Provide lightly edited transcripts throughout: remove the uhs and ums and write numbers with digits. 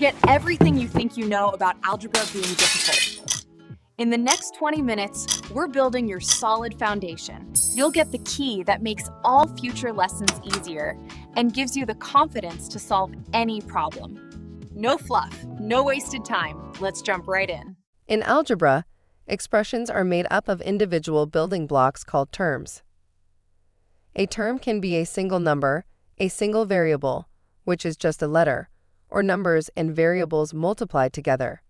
Forget everything you think you know about algebra being difficult. In the next 20 minutes, we're building your solid foundation. You'll get the key that makes all future lessons easier and gives you the confidence to solve any problem. No fluff, no wasted time. Let's jump right in. In algebra, expressions are made up of individual building blocks called terms. A term can be a single number, a single variable, which is just a letter, or numbers and variables multiplied together.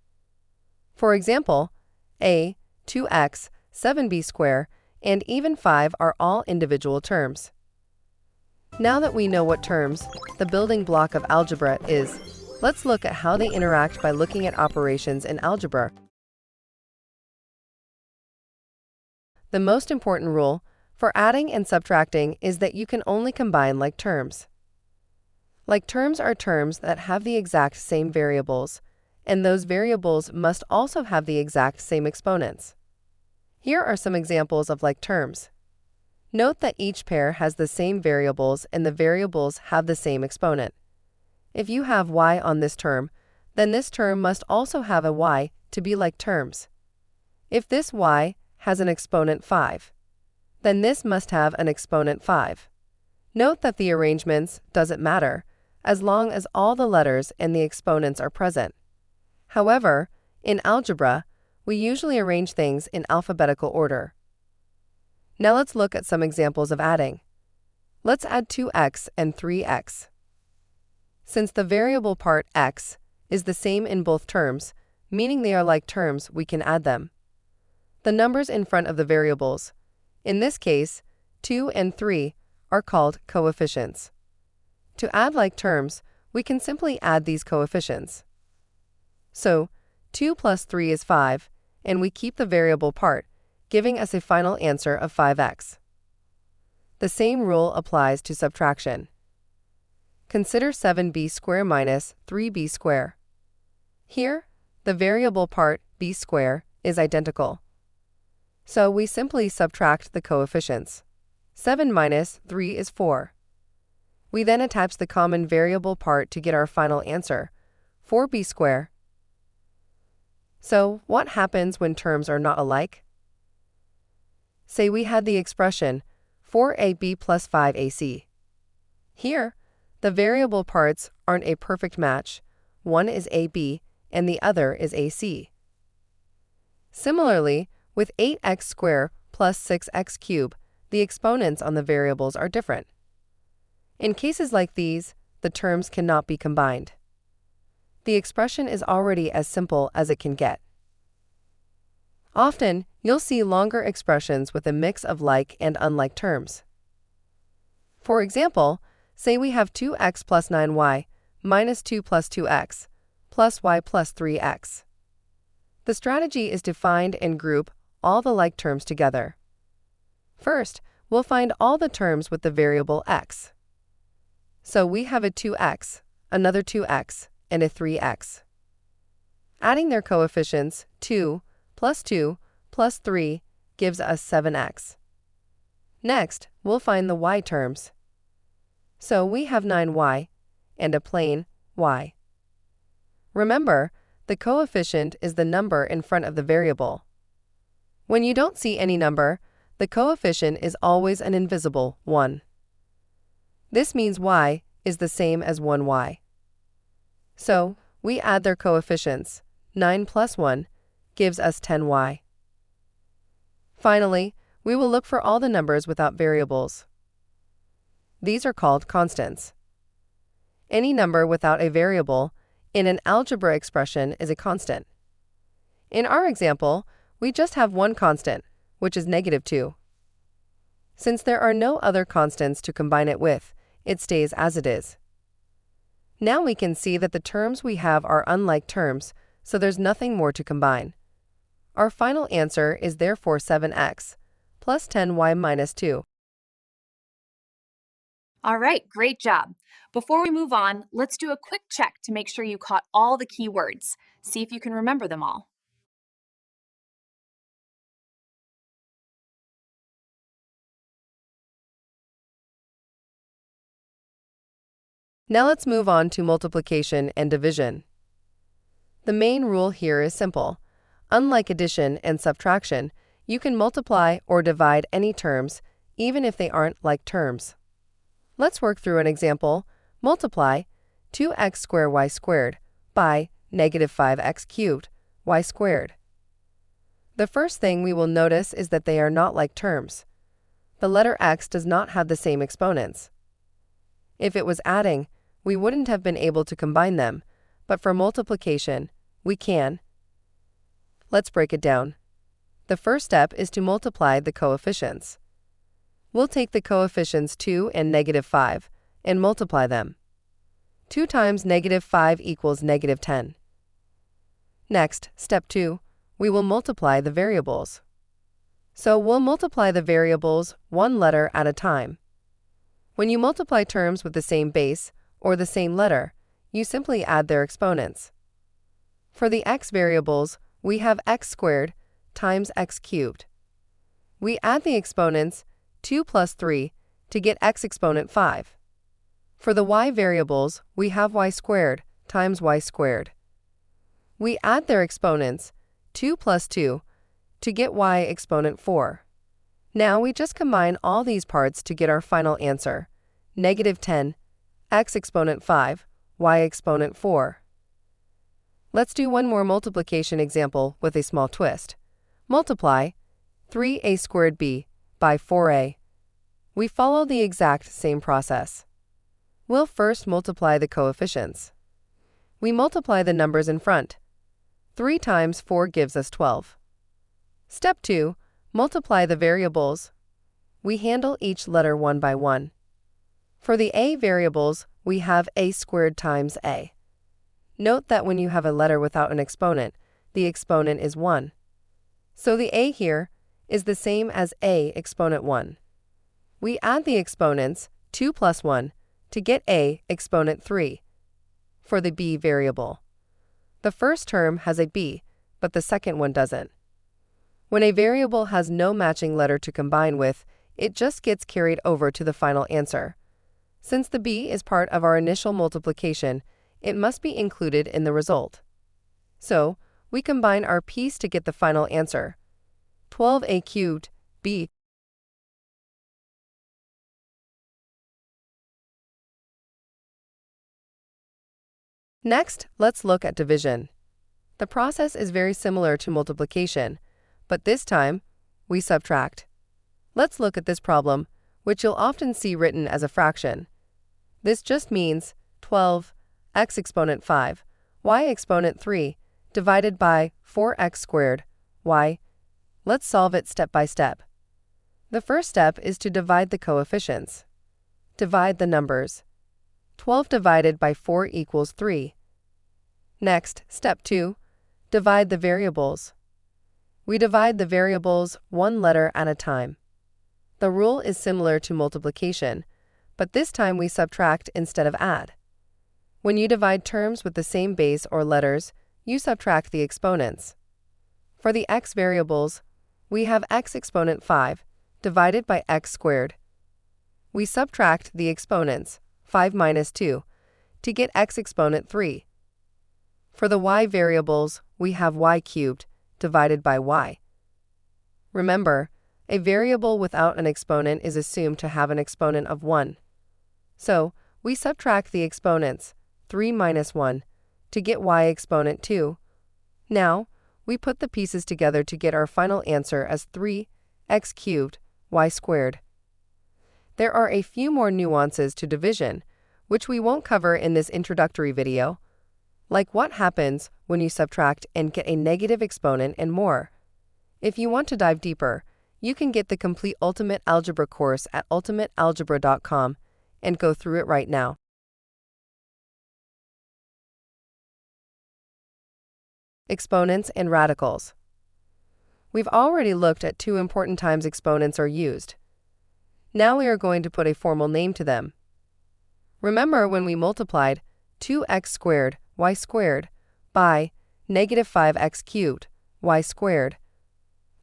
For example, a, 2x, 7b squared, and even 5 are all individual terms. Now that we know what terms, the building block of algebra is, let's look at how they interact by looking at operations in algebra. The most important rule for adding and subtracting is that you can only combine like terms. Like terms are terms that have the exact same variables, and those variables must also have the exact same exponents. Here are some examples of like terms. Note that each pair has the same variables and the variables have the same exponent. If you have y on this term, then this term must also have a y to be like terms. If this y has an exponent 5, then this must have an exponent 5. Note that the arrangements doesn't matter, as long as all the letters and the exponents are present. However, in algebra, we usually arrange things in alphabetical order. Now let's look at some examples of adding. Let's add 2x and 3x. Since the variable part x is the same in both terms, meaning they are like terms, we can add them. The numbers in front of the variables, in this case, 2 and 3, are called coefficients. To add like terms, we can simply add these coefficients. So, 2 plus 3 is 5, and we keep the variable part, giving us a final answer of 5x. The same rule applies to subtraction. Consider 7b squared minus 3b squared. Here, the variable part b squared is identical. So we simply subtract the coefficients. 7 minus 3 is 4. We then attach the common variable part to get our final answer, 4b squared. So, what happens when terms are not alike? Say we had the expression 4ab plus 5ac. Here, the variable parts aren't a perfect match. One is ab and the other is ac. Similarly, with 8x squared plus 6x cubed, the exponents on the variables are different. In cases like these, the terms cannot be combined. The expression is already as simple as it can get. Often, you'll see longer expressions with a mix of like and unlike terms. For example, say we have 2x plus 9y minus 2 plus 2x plus y plus 3x. The strategy is to find and group all the like terms together. First, we'll find all the terms with the variable x. So we have a 2x, another 2x, and a 3x. Adding their coefficients, 2 plus 3, gives us 7x. Next, we'll find the y terms. So we have 9y and a plain y. Remember, the coefficient is the number in front of the variable. When you don't see any number, the coefficient is always an invisible 1. This means y is the same as 1y. So, we add their coefficients. 9 plus 1 gives us 10y. Finally, we will look for all the numbers without variables. These are called constants. Any number without a variable in an algebra expression is a constant. In our example, we just have one constant, which is -2. Since there are no other constants to combine it with, it stays as it is. Now we can see that the terms we have are unlike terms, so there's nothing more to combine. Our final answer is therefore 7x plus 10y minus 2. All right, great job. Before we move on, let's do a quick check to make sure you caught all the key words. See if you can remember them all. Now let's move on to multiplication and division. The main rule here is simple. Unlike addition and subtraction, you can multiply or divide any terms, even if they aren't like terms. Let's work through an example. Multiply 2x squared y squared by negative 5x cubed y squared. The first thing we will notice is that they are not like terms. The letter x does not have the same exponents. If it was adding, we wouldn't have been able to combine them, but for multiplication, we can. Let's break it down. The first step is to multiply the coefficients. We'll take the coefficients 2 and negative 5 and multiply them. 2 times negative 5 equals negative 10. Next, step 2, we will multiply the variables. So we'll multiply the variables one letter at a time. When you multiply terms with the same base or the same letter, you simply add their exponents. For the x variables, we have x squared times x cubed. We add the exponents 2 plus 3 to get x exponent 5. For the y variables, we have y squared times y squared. We add their exponents 2 plus 2 to get y exponent 4. Now we just combine all these parts to get our final answer, negative 10, x exponent 5, y exponent 4. Let's do one more multiplication example with a small twist. Multiply 3a squared b by 4a. We follow the exact same process. We'll first multiply the coefficients. We multiply the numbers in front. 3 times 4 gives us 12. Step 2, multiply the variables. We handle each letter one by one. For the a variables, we have a squared times a. Note that when you have a letter without an exponent, the exponent is 1. So the a here is the same as a exponent 1. We add the exponents 2 plus 1 to get a exponent 3. For the b variable, the first term has a b, but the second one doesn't. When a variable has no matching letter to combine with, it just gets carried over to the final answer. Since the b is part of our initial multiplication, it must be included in the result. So, we combine our piece to get the final answer, 12a cubed b. Next, let's look at division. The process is very similar to multiplication, but this time, we subtract. Let's look at this problem, which you'll often see written as a fraction. This just means 12 x exponent 5, y exponent 3, divided by 4x squared, y. Let's solve it step by step. The first step is to divide the coefficients. Divide the numbers. 12 divided by 4 equals 3. Next, step 2, divide the variables. We divide the variables one letter at a time. The rule is similar to multiplication, but this time we subtract instead of add. When you divide terms with the same base or letters, you subtract the exponents. For the x variables, we have x exponent 5 divided by x squared. We subtract the exponents, 5 minus 2, to get x exponent 3. For the y variables, we have y cubed divided by y. Remember, a variable without an exponent is assumed to have an exponent of 1. So, we subtract the exponents, 3 minus 1, to get y exponent 2. Now, we put the pieces together to get our final answer as 3x cubed y squared. There are a few more nuances to division, which we won't cover in this introductory video, like what happens when you subtract and get a negative exponent and more. If you want to dive deeper, you can get the complete Ultimate Algebra course at ultimatealgebra.com and go through it right now. Exponents and radicals. We've already looked at two important times exponents are used. Now we are going to put a formal name to them. Remember when we multiplied 2x squared y squared by negative 5x cubed y squared.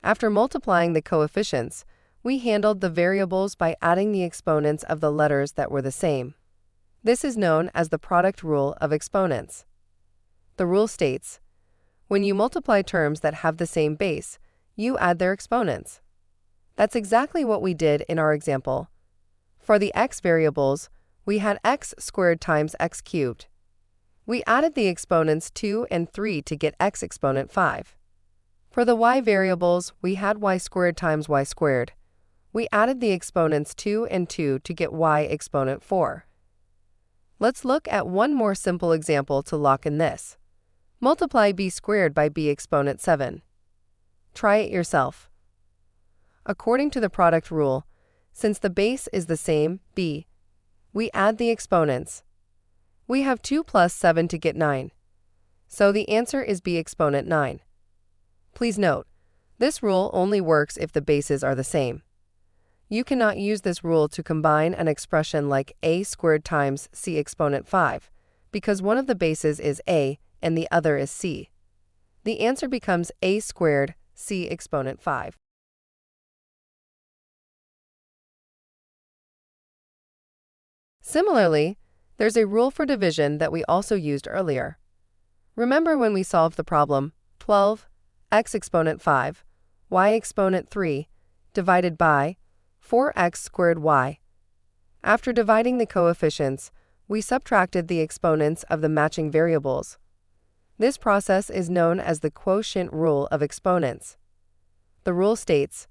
After multiplying the coefficients, we handled the variables by adding the exponents of the letters that were the same. This is known as the product rule of exponents. The rule states, When you multiply terms that have the same base, you add their exponents. That's exactly what we did in our example. For the x variables, we had x squared times x cubed. We added the exponents 2 and 3 to get x exponent 5. For the y variables, we had y squared times y squared. We added the exponents 2 and 2 to get y exponent 4. Let's look at one more simple example to lock in this. Multiply b squared by b exponent 7. Try it yourself. According to the product rule, since the base is the same, b, we add the exponents. We have 2 plus 7 to get 9. So the answer is b exponent 9. Please note, this rule only works if the bases are the same. You cannot use this rule to combine an expression like a squared times c exponent 5, because one of the bases is a and the other is c. The answer becomes a squared c exponent 5. Similarly, there's a rule for division that we also used earlier. Remember when we solved the problem 12 x exponent 5, y exponent 3, divided by 4x squared y. After dividing the coefficients, we subtracted the exponents of the matching variables. This process is known as the quotient rule of exponents. The rule states,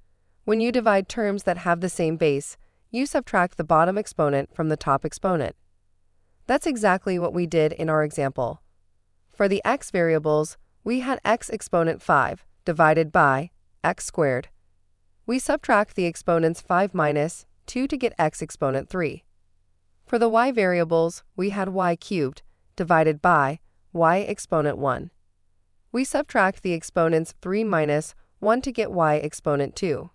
when you divide terms that have the same base, you subtract the bottom exponent from the top exponent. That's exactly what we did in our example. For the x variables, we had x exponent 5 divided by x squared. We subtract the exponents 5 minus 2 to get x exponent 3. For the y variables, we had y cubed divided by y exponent 1. We subtract the exponents 3 minus 1 to get y exponent 2.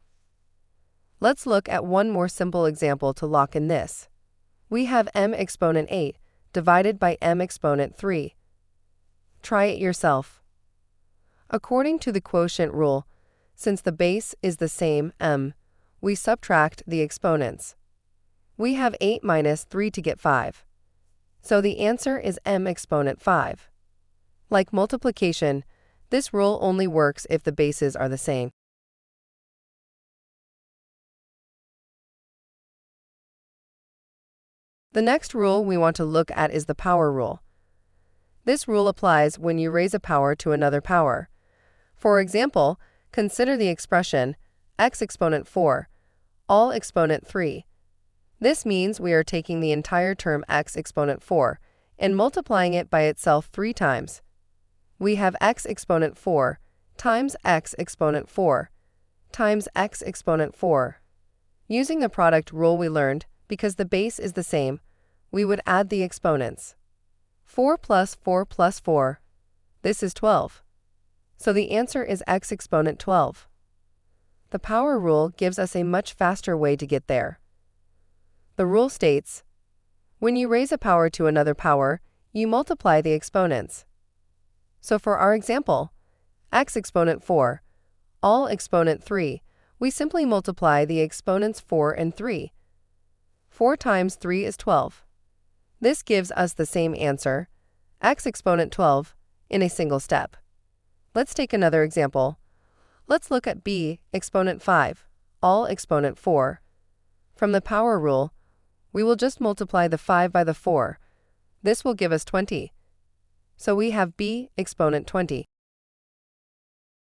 Let's look at one more simple example to lock in this. We have m exponent 8 divided by m exponent 3. Try it yourself. According to the quotient rule, since the base is the same, m, we subtract the exponents. We have 8 minus 3 to get 5. So the answer is m exponent 5. Like multiplication, this rule only works if the bases are the same. The next rule we want to look at is the power rule. This rule applies when you raise a power to another power. For example, consider the expression x exponent 4, all exponent 3. This means we are taking the entire term x exponent 4 and multiplying it by itself 3 times. We have x exponent 4 times x exponent 4 times x exponent 4. Using the product rule we learned, because the base is the same, we would add the exponents. 4 plus 4 plus 4. This is 12. So the answer is x exponent 12. The power rule gives us a much faster way to get there. The rule states, when you raise a power to another power, you multiply the exponents. So for our example, x exponent 4, all exponent 3, we simply multiply the exponents 4 and 3. 4 times 3 is 12. This gives us the same answer, x exponent 12, in a single step. Let's take another example. Let's look at b exponent 5, all exponent 4. From the power rule, we will just multiply the 5 by the 4. This will give us 20. So we have b exponent 20.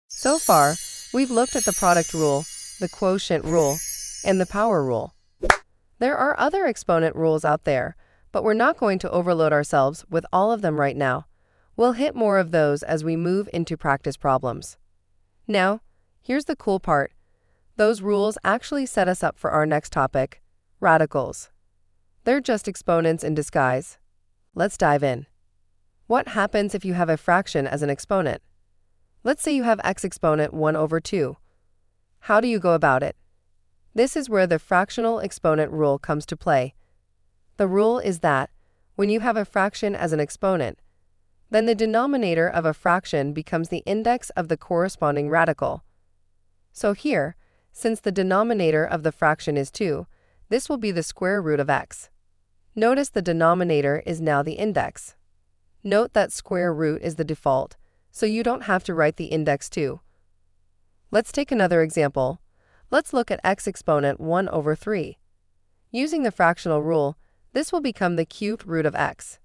So far, we've looked at the product rule, the quotient rule, and the power rule. There are other exponent rules out there, but we're not going to overload ourselves with all of them right now. We'll hit more of those as we move into practice problems. Now, here's the cool part. Those rules actually set us up for our next topic, radicals. They're just exponents in disguise. Let's dive in. What happens if you have a fraction as an exponent? Let's say you have x exponent 1 over 2. How do you go about it? This is where the fractional exponent rule comes to play. The rule is that, when you have a fraction as an exponent, then the denominator of a fraction becomes the index of the corresponding radical. So here, since the denominator of the fraction is 2, this will be the square root of x. Notice the denominator is now the index. Note that square root is the default, so you don't have to write the index 2. Let's take another example. Let's look at x exponent 1 over 3. Using the fractional rule, this will become the cubed root of x.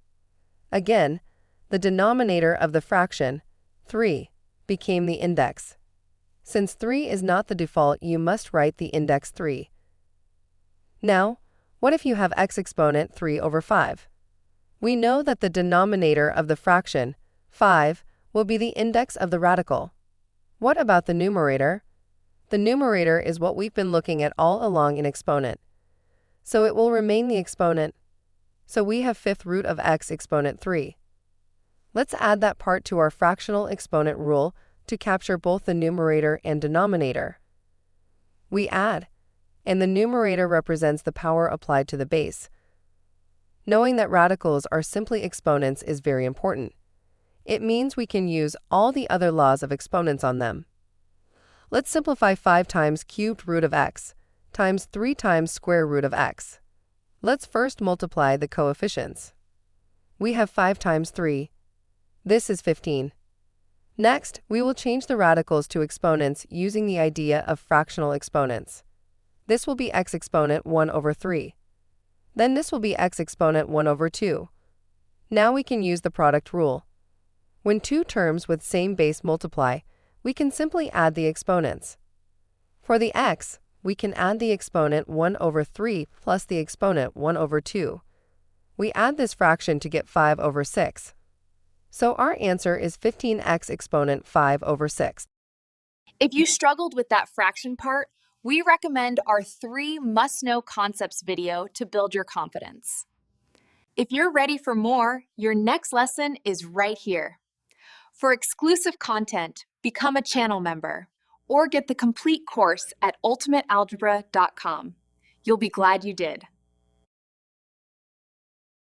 Again, the denominator of the fraction, 3, became the index. Since 3 is not the default, you must write the index 3. Now, what if you have x exponent 3 over 5? We know that the denominator of the fraction, 5, will be the index of the radical. What about the numerator? The numerator is what we've been looking at all along in exponent, so it will remain the exponent. So we have fifth root of x exponent 3. Let's add that part to our fractional exponent rule to capture both the numerator and denominator. We add, and the numerator represents the power applied to the base. Knowing that radicals are simply exponents is very important. It means we can use all the other laws of exponents on them. Let's simplify 5 times cubed root of x times 3 times square root of x. Let's first multiply the coefficients. We have 5 times 3. This is 15. Next, we will change the radicals to exponents using the idea of fractional exponents. This will be x exponent 1 over 3. Then this will be x exponent 1 over 2. Now we can use the product rule. When two terms with same base multiply, we can simply add the exponents. For the x, we can add the exponent 1 over 3 plus the exponent 1 over 2. We add this fraction to get 5 over 6. So our answer is 15x exponent 5 over 6. If you struggled with that fraction part, we recommend our 3 must-know concepts video to build your confidence. If you're ready for more, your next lesson is right here. For exclusive content, become a channel member or get the complete course at ultimatealgebra.com. You'll be glad you did.